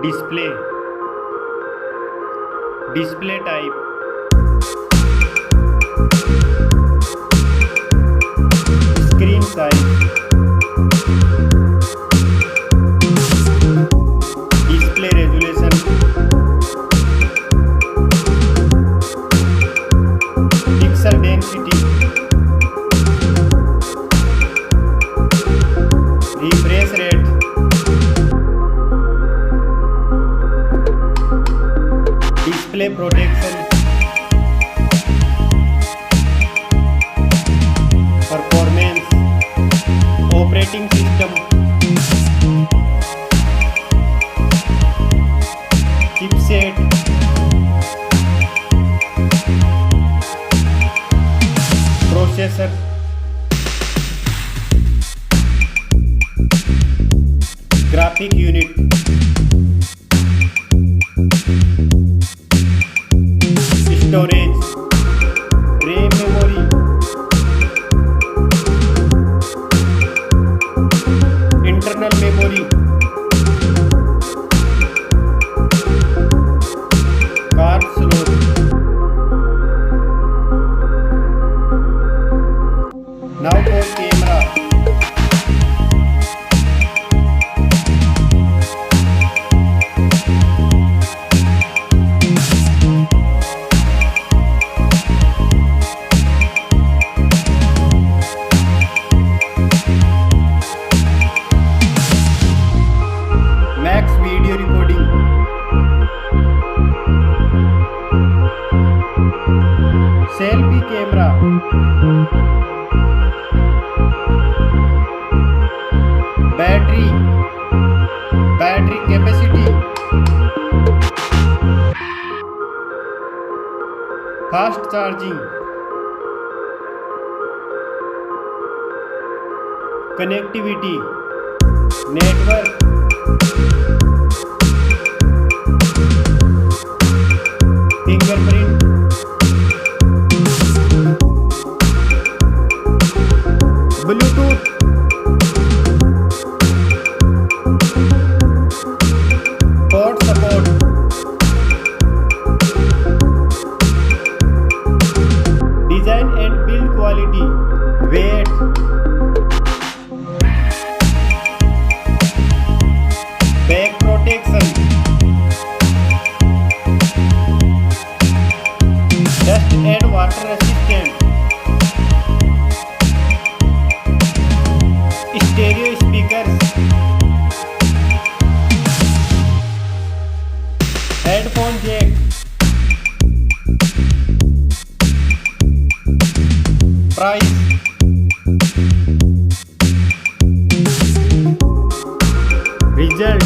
display, display type, screen size, display resolution, pixel density, refresh rate, display protection, performance, operating system, chipset, processor, graphic unit, storage, RAM memory, internal memory, card slot. Now for camera. Max video recording, selfie camera, battery capacity, fast charging, connectivity, network, fingerprint, Bluetooth, port support, design and build quality, weight, back protection, dust and water resistant, stereo speakers, headphone jack, price, result.